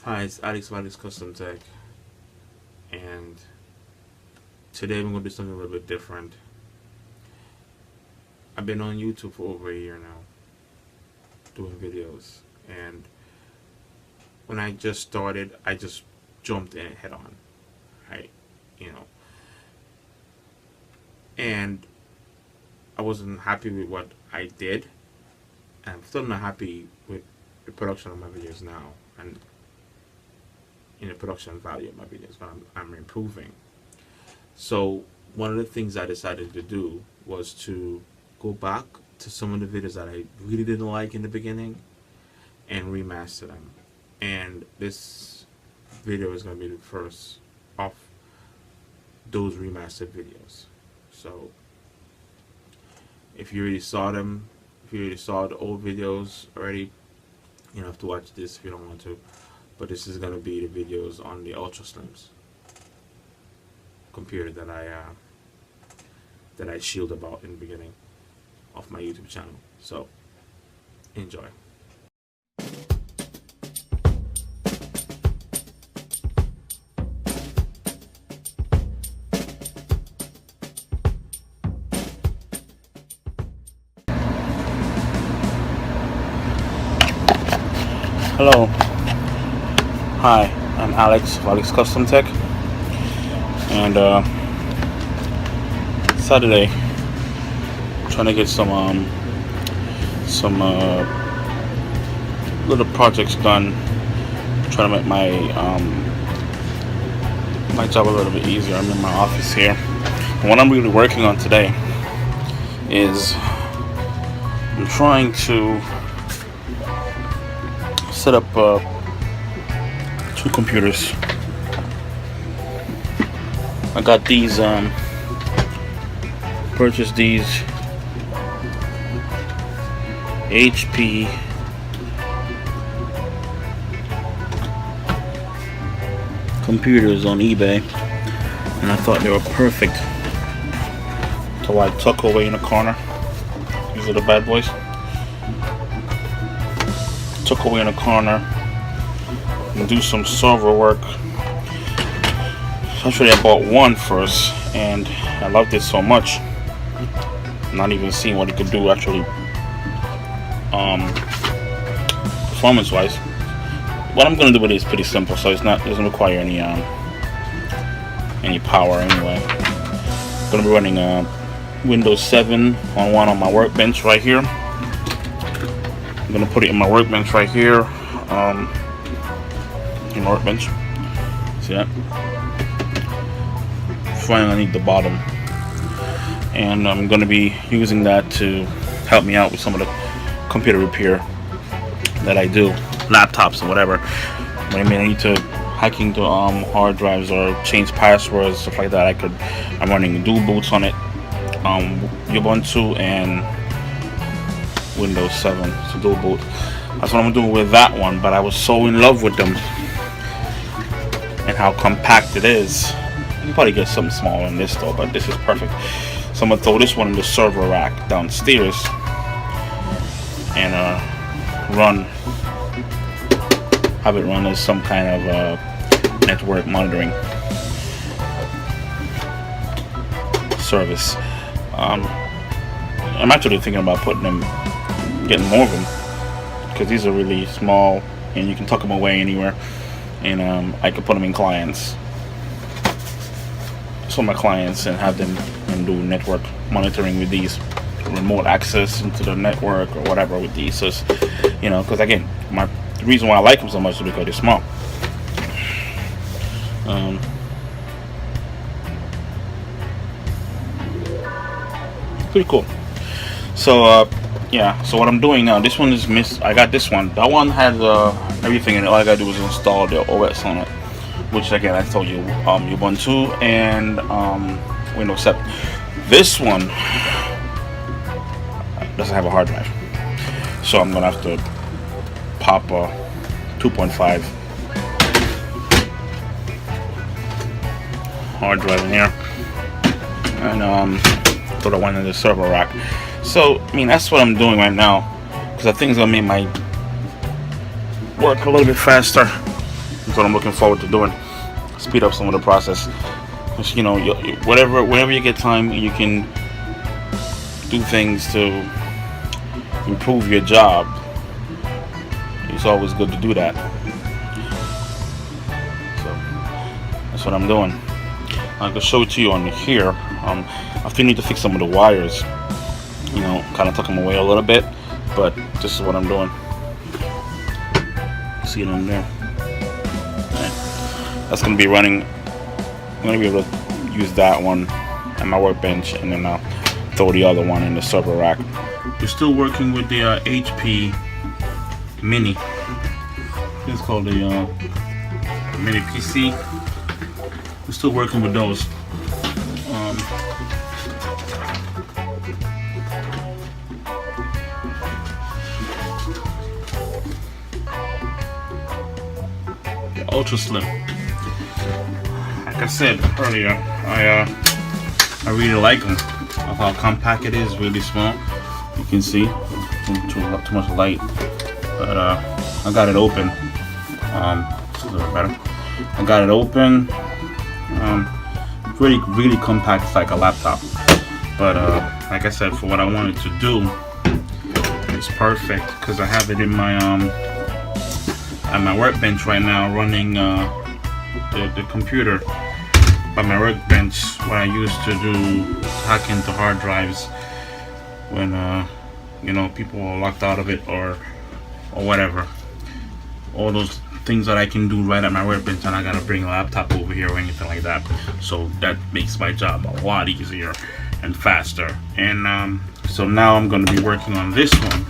Hi, it's Alex Custom Tech, and today we're going to do something a little bit different. I've been on YouTube for over a year now, doing videos, and when I just started, I just jumped in head on, right? You know, and I wasn't happy with what I did, and I'm still not happy with the production of my videos now, and in the production value of my videos, but I'm improving. So one of the things I decided to do was to go back to some of the videos that I really didn't like in the beginning and remaster them. And this video is going to be the first of those remastered videos. So if you already saw them, if you already saw the old videos already, you don't have to watch this if you don't want to. But this is going to be the videos on the Ultra Slims computer that I shield about in the beginning of my YouTube channel. So enjoy. Hello. Hi, I'm Alex Custom Tech, and Saturday trying to get some little projects done, trying to make my job a little bit easier. I'm in my office here, and what I'm really working on today is I'm trying to set up two computers. I got these purchased these HP computers on eBay, and I thought they were perfect to like tuck away in a corner. These are the bad boys. Tuck away in a corner and do some server work. Actually, I bought one first, and I loved it so much. Not even seeing what it could do actually, performance-wise. What I'm gonna do with it is pretty simple, so it doesn't require any power anyway. I'm gonna be running Windows 7 on one on my workbench right here. I'm gonna put it in my workbench right here. In my workbench. See that? Finally, I need the bottom, and I'm gonna be using that to help me out with some of the computer repair that I do, laptops and whatever. When I need to hack into hard drives or change passwords, stuff like that. I'm running dual boots on it, Ubuntu and Windows 7, so dual boot. That's what I'm doing with that one. But I was so in love with them and how compact it is. You can probably get something smaller than this though, but this is perfect. So I'm gonna throw this one in the server rack downstairs and have it run as some kind of network monitoring service. I'm actually thinking about getting more of them, because these are really small and you can tuck them away anywhere, and I could put them in clients, some of my clients, and have them and do network monitoring with these, remote access into the network or whatever with these. So it's, because again, the reason why I like them so much is because they're small. Pretty cool. So yeah, so what I'm doing now, this one is I got this one. That one has everything in it. All I gotta do is install the OS on it, which again I told you, Ubuntu and Windows 7. This one doesn't have a hard drive, so I'm gonna have to pop a 2.5 hard drive in here and throw the one in the server rack. So I mean, that's what I'm doing right now, because I think it's gonna make my work a little bit faster That's what I'm looking forward to doing. Speed up some of the process. Just, you know, whenever you get time, you can do things to improve your job. It's always good to do that. So that's what I'm doing. I can show it to you on here. I still need to fix some of the wires. You know, kind of tuck them away a little bit, but this is what I'm doing. See it on there. Right. That's gonna be running. I'm gonna be able to use that one at my workbench, and then I'll throw the other one in the server rack. We're still working with the HP Mini. It's called the Mini PC. We're still working with those. Ultra slim. Like I said earlier, I really like them. Of how compact it is, really small. You can see too much light, but I got it open. This is a little better. I got it open. Really compact. It's like a laptop. But like I said, for what I wanted to do, it's perfect because I have it in my at my workbench right now, running the computer by my workbench. What I used to do, hack into hard drives when you know, people are locked out of it or whatever. All those things that I can do right at my workbench, and I gotta bring a laptop over here or anything like that. So that makes my job a lot easier and faster. And so now I'm gonna be working on this one.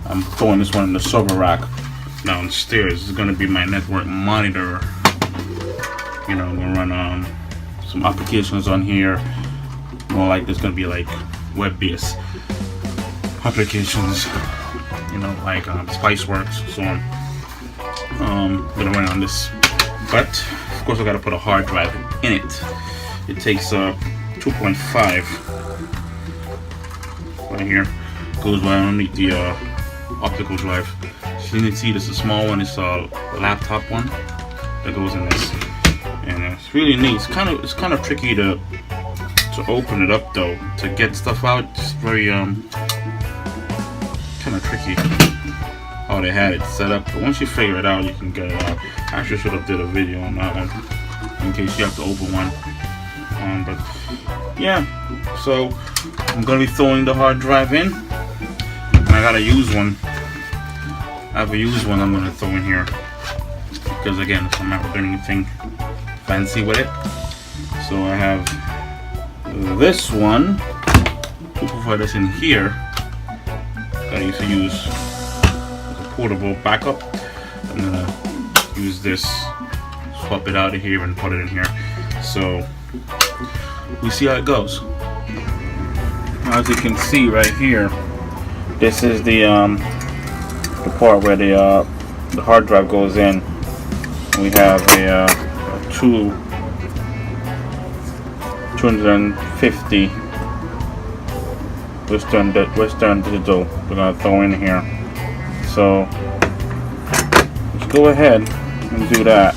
I'm throwing this one in the server rack downstairs. This is gonna be my network monitor. You know, I'm gonna run some applications on here. More like there's gonna be like web-based applications. You know, like Spiceworks, so on. Gonna run on this, but of course I gotta put a hard drive in it. It takes 2.5 right here. Goes right underneath the optical drive. So you can see this is a small one. It's a laptop one that goes in this, and it's really neat. It's kind of tricky to open it up though. To get stuff out, it's very kind of tricky how they had it set up, but once you figure it out, you can get it out. I actually should have did a video on that one in case you have to open one. But yeah, so I'm gonna be throwing the hard drive in, and I gotta use one. I have a used one I'm gonna throw in here because again, I'm not doing anything fancy with it. So I have this one. To put this in here, I used to use portable backup. I'm gonna use this, swap it out of here and put it in here. So we see how it goes. As you can see right here, this is the part where the hard drive goes in. We have a 250 Western Digital we're gonna throw in here. So let's go ahead and do that.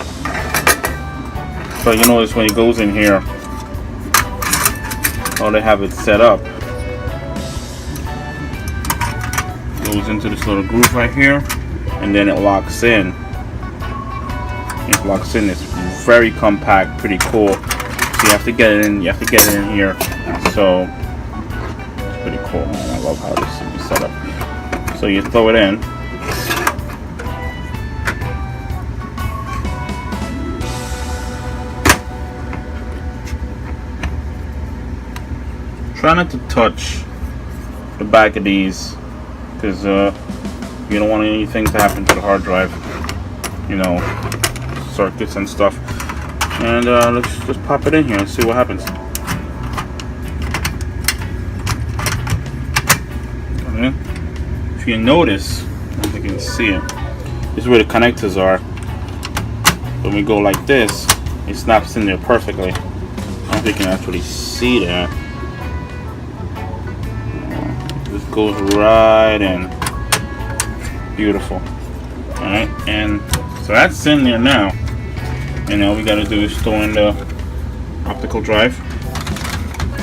But you notice when it goes in here, how they have it set up, goes into this little groove right here, and then it locks in. It locks in. It's very compact, pretty cool. So you have to get it in. You have to get it in here. So it's pretty cool, man. I love how this is set up. So you throw it in. Try not to touch the back of these, because you don't want anything to happen to the hard drive, you know, circuits and stuff. And let's just pop it in here and see what happens. Okay. If you notice, if you can see it, this is where the connectors are. When we go like this, it snaps in there perfectly. I don't know if you can actually see that. This goes right in. Beautiful. Alright, and So that's in there now. And now we gotta do is throw in the optical drive.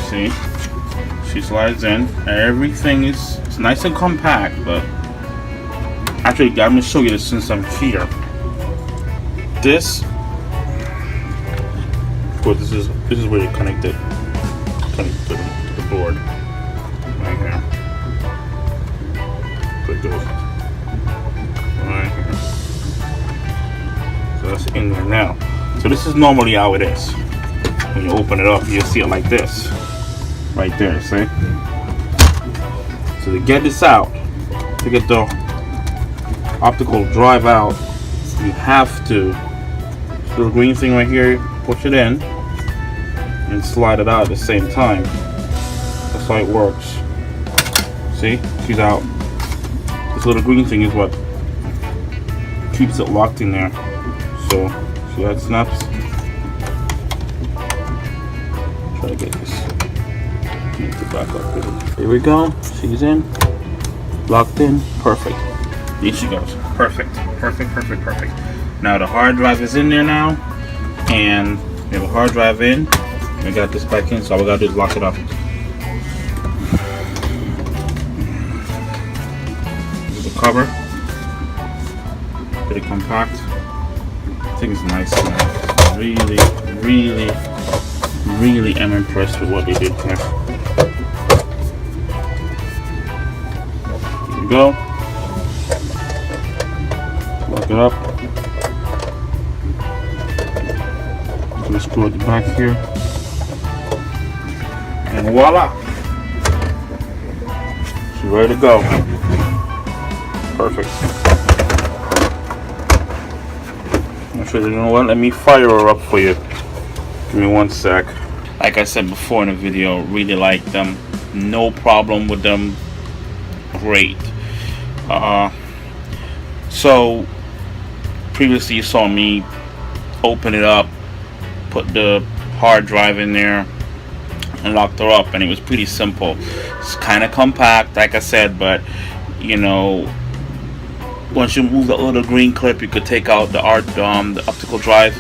See? She slides in. Everything is it's nice and compact, but actually I'm gonna show you this since I'm here. This this is where you connect it to the board. Right here. Click this. Right here. So that's in there now. So this is normally how it is. When you open it up, you'll see it like this. Right there, see? So to get this out, to get the optical drive out, you have to, this little green thing right here, push it in and slide it out at the same time. That's how it works. See? She's out. This little green thing is what keeps it locked in there. So, see how it snaps? Try to get this. Need to back up here. Here we go. She's in. Locked in. Perfect. There she goes. Perfect. Perfect, perfect, perfect. Now the hard drive is in there now. And we have a hard drive in. We got this back in, so all we gotta do is lock it up. This is the cover. Pretty compact. I think it's nice. Really, really, really am impressed with what they did here. Here we go. Lock it up. Just screw at the back here. And voila! She's ready to go. Perfect. Actually, you know what? Let me fire her up for you. Give me one sec. Like I said before in the video, really like them. No problem with them. Great. So previously you saw me open it up, put the hard drive in there, and locked her up, and it was pretty simple. It's kind of compact, like I said, but you know, once you move that little green clip, you could take out the optical drive,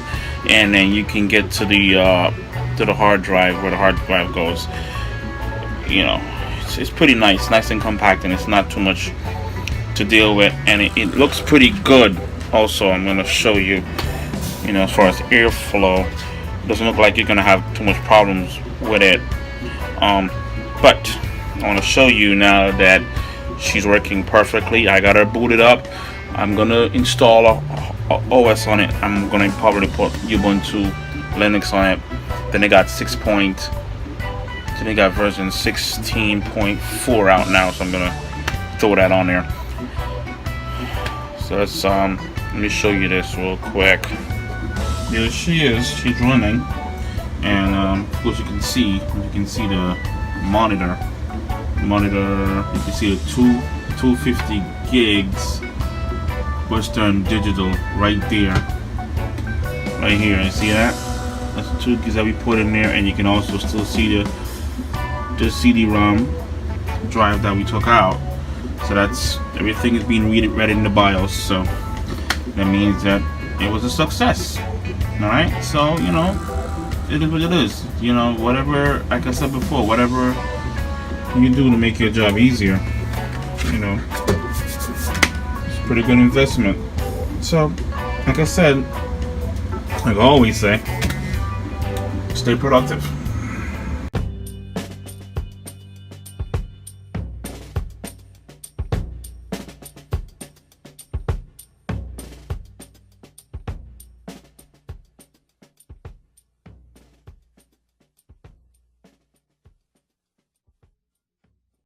and then you can get to the hard drive where the hard drive goes. You know, it's pretty nice and compact, and it's not too much to deal with, and it looks pretty good. Also, I'm gonna show you, you know, as far as airflow, it doesn't look like you're gonna have too much problems with it. But I want to show you now that she's working perfectly. I got her booted up. I'm gonna install a OS on it. I'm gonna probably put Ubuntu Linux on it. Then they got they got version 16.4 out now, so I'm gonna throw that on there. So let's let me show you this real quick. Here she is. She's running, and of course you can see the monitor. You can see the 250 gigs Western Digital right there, right here. You see that? That's the 2 gigs that we put in there, and you can also still see the CD-ROM drive that we took out. So that's everything is being read in the BIOS. So that means that it was a success. All right. So you know, it is what it is. You know, whatever. Like I said before, whatever you do to make your job easier, you know, it's a pretty good investment. So, like I said, like I always say, stay productive.